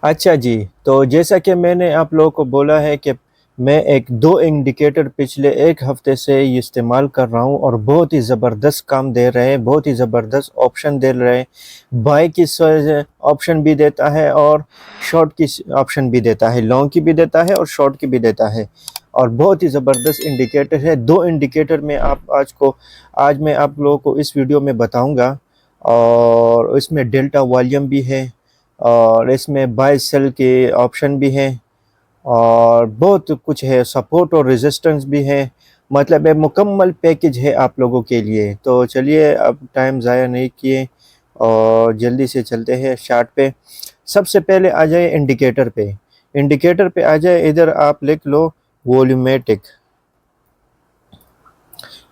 अच्छा जी, तो जैसा कि मैंने आप लोगों को बोला है कि मैं एक 2 इंडिकेटर पिछले 1 हफ़्ते से ये इस्तेमाल कर रहा हूँ और बहुत ही ज़बरदस्त काम दे रहे हैं, बहुत ही ज़बरदस्त ऑप्शन दे रहे हैं। बाय की ऑप्शन भी देता है और शॉर्ट की ऑप्शन भी देता है, लॉन्ग की भी देता है और शॉर्ट की भी देता है और बहुत ही ज़बरदस्त इंडिकेटर है। 2 इंडिकेटर में आज मैं आप लोगों को इस वीडियो में बताऊँगा और इसमें डेल्टा वॉल्यूम भी है और इसमें बाय सेल के ऑप्शन भी हैं और बहुत कुछ है, सपोर्ट और रेजिस्टेंस भी है। मतलब एक मुकम्मल पैकेज है आप लोगों के लिए। तो चलिए अब टाइम ज़ाया नहीं किए और जल्दी से चलते हैं चार्ट पे। सबसे पहले आ जाए इंडिकेटर पे। इंडिकेटर पे आ जाए, इधर आप लिख लो वॉल्यूमेटिक।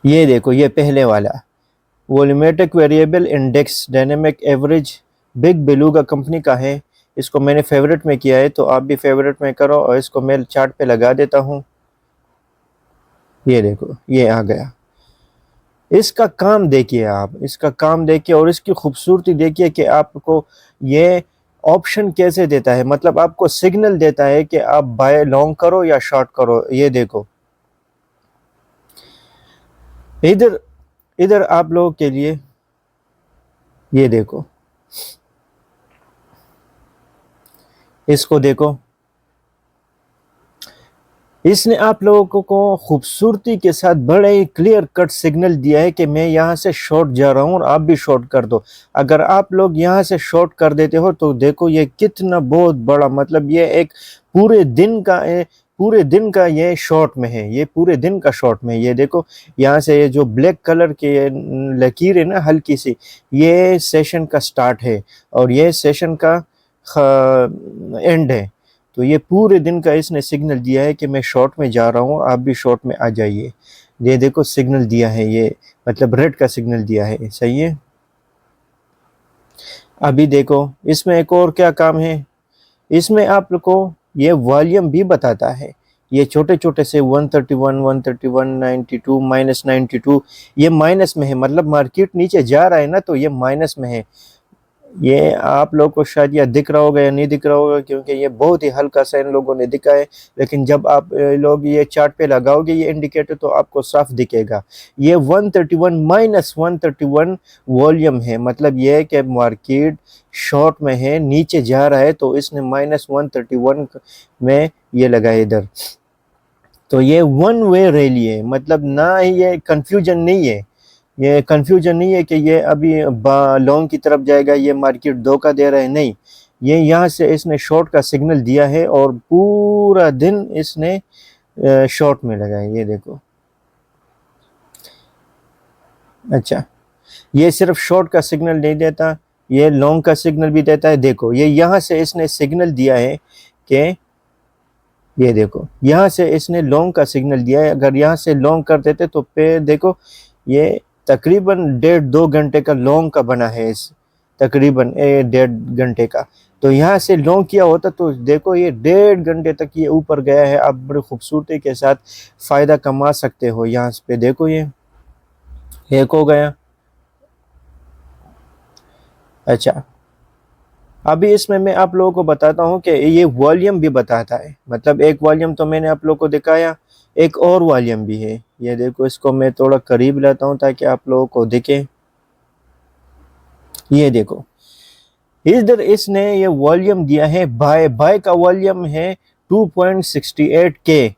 ये देखो, ये पहले वाला volumetric variable index dynamic average big beluga company का है। इसको मैंने फेवरेट में किया है, तो आप भी फेवरेट में करो और इसको मैं चार्ट पे लगा देता हूँ। ये देखो, ये आ गया। इसका काम देखिए, आप इसका काम देखिए और इसकी खूबसूरती देखिए कि आपको ये ऑप्शन कैसे देता है। मतलब आपको सिग्नल देता है कि आप बाय लॉन्ग करो या शॉर्ट करो। ये देखो, इधर इधर आप लोगों के लिए ये देखो, इसको देखो, इसने आप लोगों को खूबसूरती के साथ बड़े ही क्लियर कट सिग्नल दिया है कि मैं यहाँ से शॉर्ट जा रहा हूँ और आप भी शॉर्ट कर दो। अगर आप लोग यहाँ से शॉर्ट कर देते हो तो देखो ये कितना बहुत बड़ा, मतलब ये एक पूरे दिन का ये शॉर्ट में है, ये पूरे दिन का शॉर्ट में। ये देखो, यहाँ से ये जो ब्लैक कलर के लकीर है ना हल्की सी, ये सेशन का स्टार्ट है और ये सेशन का एंड है। तो ये पूरे दिन का इसने सिग्नल दिया है कि मैं शॉर्ट में जा रहा हूँ, आप भी शॉर्ट में आ जाइए। ये देखो सिग्नल दिया है, ये मतलब रेड का सिग्नल दिया है। सही है। अभी देखो इसमें एक और क्या काम है, इसमें आप लोग को ये वॉल्यूम भी बताता है। ये छोटे छोटे से 131, 131, 92, -92, ये माइनस में है। मतलब मार्केट नीचे जा रहा है ना, तो ये माइनस में है। ये आप लोग को शायद या दिख रहा होगा या नहीं दिख रहा होगा, क्योंकि ये बहुत ही हल्का सा इन लोगों ने दिखा है। लेकिन जब आप लोग ये चार्ट पे लगाओगे ये इंडिकेटर, तो आपको साफ दिखेगा। ये 131 -131 वॉल्यूम है। मतलब ये है कि मार्केट शॉर्ट में है, नीचे जा रहा है, तो इसने -131 में ये लगाए इधर। तो ये वन वे रैली है, मतलब ना ही ये कंफ्यूजन नहीं है। ये कंफ्यूजन नहीं है कि ये अभी लॉन्ग की तरफ जाएगा, ये मार्केट धोखा दे रहा है, नहीं। ये यहाँ से इसने शॉर्ट का सिग्नल दिया है और पूरा दिन इसने शॉर्ट में लगाया। ये देखो, अच्छा, ये सिर्फ शॉर्ट का सिग्नल नहीं देता, ये लॉन्ग का सिग्नल भी देता है। देखो, ये यहाँ से इसने सिग्नल दिया है कि ये देखो, यहाँ से इसने लॉन्ग का सिग्नल दिया है। अगर यहाँ से लॉन्ग कर देते तो पे देखो, ये तकरीबन 1.5-2 घंटे का लॉन्ग का बना है, इस तकरीबन 1.5 घंटे का। तो यहाँ से लॉन्ग किया होता तो देखो ये 1.5 घंटे तक ये ऊपर गया है। आप बड़ी खूबसूरती के साथ फ़ायदा कमा सकते हो। यहाँ पे देखो, ये एक हो गया। अच्छा, अभी इसमें मैं आप लोगों को बताता हूँ कि ये वॉल्यूम भी बताता है। मतलब एक वॉल्यूम तो मैंने आप लोगों को दिखाया, एक और वॉल्यूम भी है। ये देखो, इसको मैं थोड़ा करीब लाता हूँ ताकि आप लोगों को दिखे। ये देखो, इधर इसने ये वॉल्यूम दिया है, बाय का वॉल्यूम है 2.68 के।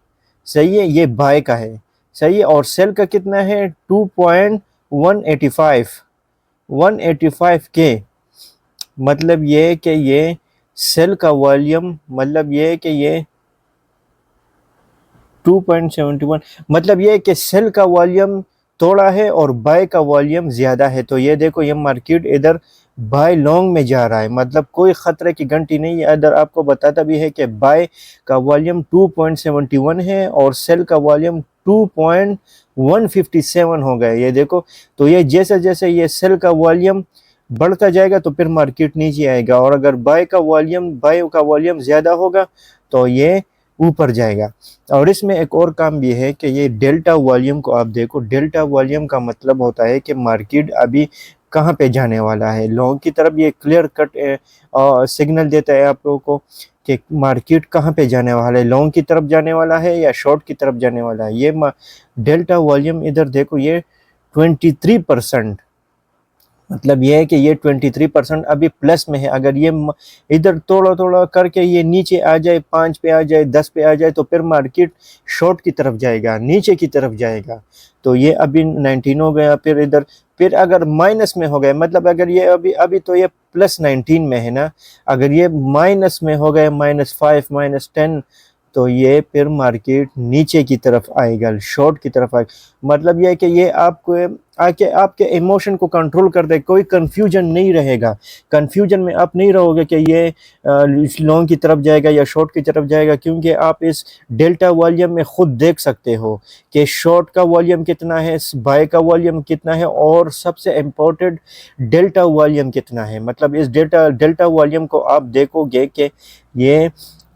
सही है, ये बाय का है। सही है। और सेल का कितना है? 2.185 185 के। मतलब ये कि ये सेल का वॉल्यूम, मतलब ये कि ये 2.71, मतलब ये कि सेल का वॉल्यूम थोड़ा है और बाय का वॉल्यूम ज़्यादा है। तो ये देखो, ये मार्केट इधर बाय लॉन्ग में जा रहा है, मतलब कोई ख़तरे की घंटी नहीं है। इधर आपको बताता भी है कि बाय का वॉल्यूम 2.71 है और सेल का वॉल्यूम 2.157 हो गया। ये देखो, तो ये जैसे जैसे ये सेल का वॉल्यूम बढ़ता जाएगा तो फिर मार्केट नीचे आएगा, और अगर बाय का वॉल्यूम ज़्यादा होगा तो ये ऊपर जाएगा। और इसमें एक और काम भी है कि ये डेल्टा वॉल्यूम को आप देखो। डेल्टा वॉल्यूम का मतलब होता है कि मार्केट अभी कहाँ पे जाने वाला है। लॉन्ग की तरफ ये क्लियर कट सिग्नल देता है आप लोगों को कि मार्केट कहाँ पे जाने वाला है, लॉन्ग की तरफ जाने वाला है या शॉर्ट की तरफ जाने वाला है। ये डेल्टा वॉल्यूम इधर देखो, ये 23%, मतलब ये है कि ये 23% अभी प्लस में है। अगर ये इधर थोड़ा थोड़ा करके ये नीचे आ जाए, 5 पे आ जाए, 10 पे आ जाए, तो फिर मार्केट शॉर्ट की तरफ जाएगा, नीचे की तरफ जाएगा। तो ये अभी 19 हो गया, फिर इधर फिर अगर माइनस में हो गया, मतलब अगर ये अभी अभी तो ये +19 में है ना, अगर ये माइनस में हो गया, -5 -10, तो ये फिर मार्केट नीचे की तरफ आएगा, शॉर्ट की तरफ आएगा। मतलब ये है कि ये आपको आके आपके इमोशन को कंट्रोल कर दे, कोई कंफ्यूजन नहीं रहेगा। कंफ्यूजन में आप नहीं रहोगे कि ये लॉन्ग की तरफ जाएगा या शॉर्ट की तरफ जाएगा, क्योंकि आप इस डेल्टा वॉल्यूम में खुद देख सकते हो कि शॉर्ट का वॉल्यूम कितना है, बाय का वॉल्यूम कितना है, और सबसे इम्पोर्टेंट डेल्टा वॉल्यूम कितना है। मतलब इस डेल्टा वॉल्यूम को आप देखोगे कि ये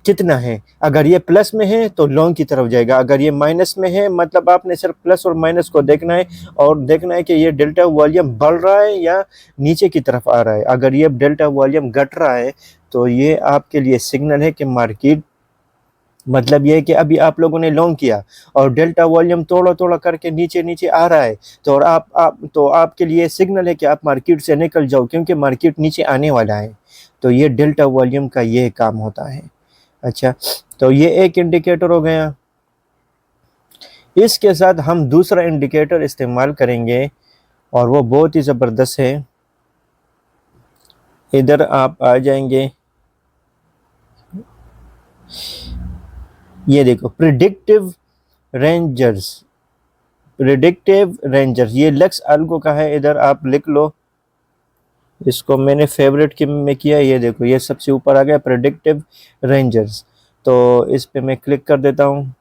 कितना है। अगर ये प्लस में है तो लॉन्ग की तरफ जाएगा, अगर ये माइनस में है मतलब आपने सिर्फ प्लस और माइनस को देखना है, और देखना है कि ये डेल्टा वॉल्यूम बढ़ रहा है या नीचे की तरफ आ रहा है। अगर ये डेल्टा वॉल्यूम घट रहा है तो ये आपके लिए सिग्नल है कि मार्केट, मतलब ये है कि अभी आप लोगों ने लॉन्ग किया और डेल्टा वॉल्यूम थोड़ा थोड़ा करके नीचे नीचे आ रहा है, तो और तो आपके लिए सिग्नल है कि आप मार्केट से निकल जाओ, क्योंकि मार्केट नीचे आने वाला है। तो ये डेल्टा वॉल्यूम का ये काम होता है। अच्छा, तो ये एक इंडिकेटर हो गया। इसके साथ हम दूसरा इंडिकेटर इस्तेमाल करेंगे और वो बहुत ही ज़बरदस्त है। इधर आप आ जाएंगे, ये देखो, प्रिडिक्टिव रेंजर्स, ये लक्स अल्गो का है। इधर आप लिख लो, इसको मैंने फेवरेट की में किया। ये देखो, ये सबसे ऊपर आ गया प्रिडिक्टिव रेंजर्स। तो इस पे मैं क्लिक कर देता हूँ,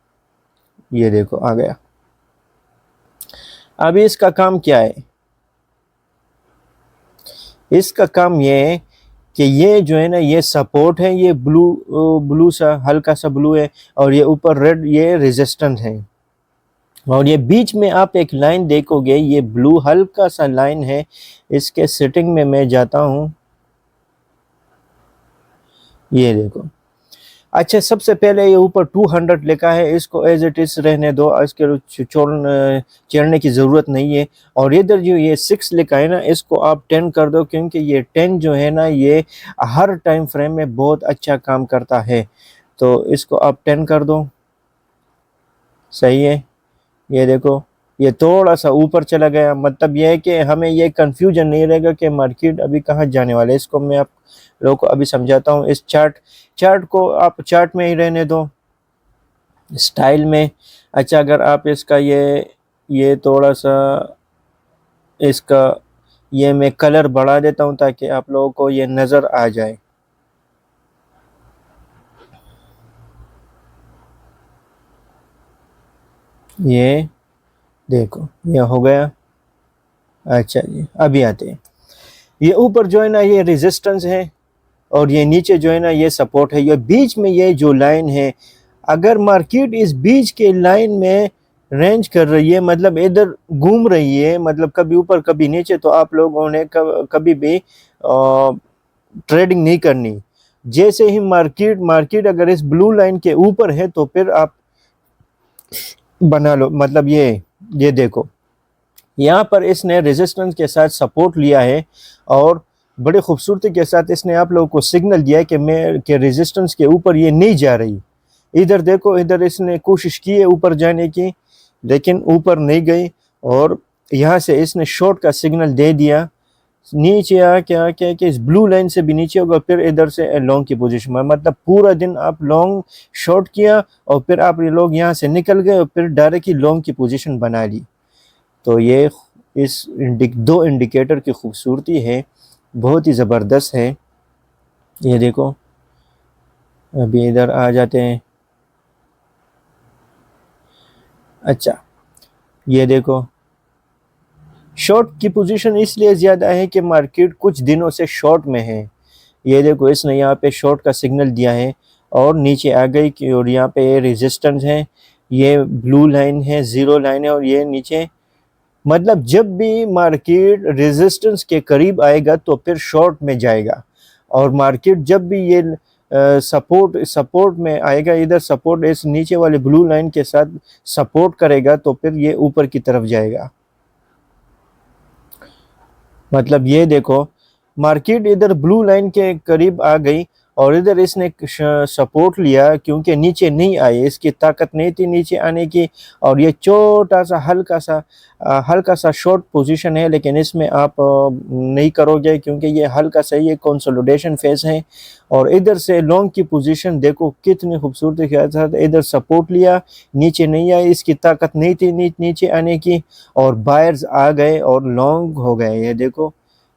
ये देखो आ गया। अभी इसका काम क्या है? इसका काम ये है कि ये जो है ना, ये सपोर्ट है, ये ब्लू सा, हल्का सा ब्लू है, और ये ऊपर रेड, ये रेजिस्टेंस है। और ये बीच में आप एक लाइन देखोगे, ये ब्लू हल्का सा लाइन है। इसके सेटिंग में मैं जाता हूँ, ये देखो। अच्छा, सबसे पहले ये ऊपर 200 लिखा है, इसको एज इट इज रहने दो, इसके चढ़ने की ज़रूरत नहीं है। और इधर जो ये 6 लिखा है ना, इसको आप 10 कर दो, क्योंकि ये 10 जो है ना, ये हर टाइम फ्रेम में बहुत अच्छा काम करता है। तो इसको आप 10 कर दो, सही है। ये देखो, ये थोड़ा सा ऊपर चला गया, मतलब ये है कि हमें ये कंफ्यूजन नहीं रहेगा कि मार्केट अभी कहाँ जाने वाला है। इसको मैं आप लोगों को अभी समझाता हूँ। इस चार्ट को आप चार्ट में ही रहने दो, स्टाइल में। अच्छा, अगर आप इसका ये थोड़ा सा इसका ये मैं कलर बढ़ा देता हूँ ताकि आप लोगों को ये नज़र आ जाए। ये देखो, ये हो गया। अच्छा जी, अभी आते हैं। ये ऊपर जो है ना, ये रेजिस्टेंस है, और ये नीचे जो है ना, ये सपोर्ट है। ये बीच में ये जो लाइन है, अगर मार्केट इस बीच के लाइन में रेंज कर रही है, मतलब इधर घूम रही है, मतलब कभी ऊपर कभी नीचे, तो आप लोगों ने कभी भी ट्रेडिंग नहीं करनी। जैसे ही मार्केट अगर इस ब्लू लाइन के ऊपर है तो फिर आप बना लो। मतलब ये देखो, यहाँ पर इसने रेजिस्टेंस के साथ सपोर्ट लिया है, और बड़े खूबसूरती के साथ इसने आप लोगों को सिग्नल दिया है कि मैं के रेजिस्टेंस के ऊपर ये नहीं जा रही। इधर देखो, इधर इसने कोशिश की है ऊपर जाने की, लेकिन ऊपर नहीं गई, और यहाँ से इसने शॉर्ट का सिग्नल दे दिया। नीचे आके कि इस ब्लू लाइन से भी नीचे होगा, फिर इधर से लॉन्ग की पोजीशन में, मतलब पूरा दिन आप लॉन्ग शॉर्ट किया, और फिर आप ये लोग यहाँ से निकल गए, और फिर डायरेक्टली लॉन्ग की पोजीशन बना ली। तो ये इस दो इंडिकेटर की खूबसूरती है, बहुत ही ज़बरदस्त है। ये देखो, अभी इधर आ जाते हैं। अच्छा, ये देखो, शॉर्ट की पोजीशन इसलिए ज़्यादा है कि मार्केट कुछ दिनों से शॉर्ट में है। ये देखो, इसने यहाँ पे शॉर्ट का सिग्नल दिया है और नीचे आ गई कि, और यहाँ पे ये रेजिस्टेंस है, ये ब्लू लाइन है, ज़ीरो लाइन है, और ये नीचे मतलब जब भी मार्केट रेजिस्टेंस के करीब आएगा तो फिर शॉर्ट में जाएगा, और मार्केट जब भी ये सपोर्ट में आएगा, इधर सपोर्ट इस नीचे वाले ब्लू लाइन के साथ सपोर्ट करेगा तो फिर ये ऊपर की तरफ जाएगा। मतलब ये देखो, मार्केट इधर ब्लू लाइन के करीब आ गई और इधर इसने सपोर्ट लिया, क्योंकि नीचे नहीं आए, इसकी ताकत नहीं थी नीचे आने की, और ये छोटा सा हल्का सा शॉर्ट पोजीशन है, लेकिन इसमें आप नहीं करोगे क्योंकि ये हल्का सा ये कंसोलिडेशन फेज है। और इधर से लॉन्ग की पोजीशन देखो कितनी खूबसूरती के साथ इधर सपोर्ट लिया, नीचे नहीं आए, इसकी ताकत नहीं थी नीचे आने की, और बायर्स आ गए और लॉन्ग हो गए। ये देखो,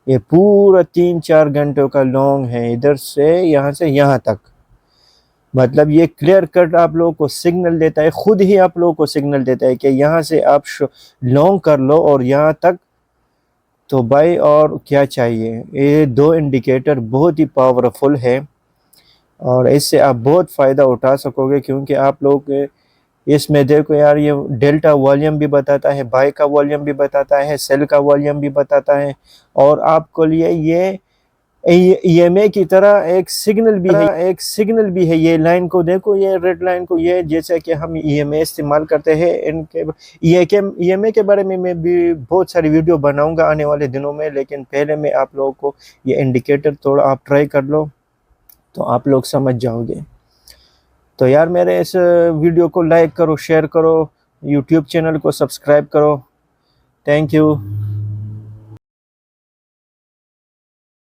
ये पूरा 3-4 घंटों का लॉन्ग है, इधर से यहाँ से यहाँ तक। मतलब ये क्लियर कट आप लोगों को सिग्नल देता है, खुद ही आप लोगों को सिग्नल देता है कि यहाँ से आप लॉन्ग कर लो और यहाँ तक। तो भाई और क्या चाहिए, ये दो इंडिकेटर बहुत ही पावरफुल है और इससे आप बहुत फ़ायदा उठा सकोगे, क्योंकि आप लोग इसमें देखो यार, ये डेल्टा वॉल्यूम भी बताता है, बाय का वॉल्यूम भी बताता है, सेल का वॉल्यूम भी बताता है, और आपको लिए ये ईएमए की तरह एक सिग्नल भी है। ये लाइन को देखो, ये रेड लाइन को, ये जैसे कि हम ईएमए इस्तेमाल करते हैं, इनके ईएमए के बारे में मैं भी बहुत सारी वीडियो बनाऊंगा आने वाले दिनों में, लेकिन पहले मैं आप लोगों को ये इंडिकेटर थोड़ा आप ट्राई कर लो तो आप लोग समझ जाओगे। तो यार मेरे इस वीडियो को लाइक करो, शेयर करो, यूट्यूब चैनल को सब्सक्राइब करो। Thank you.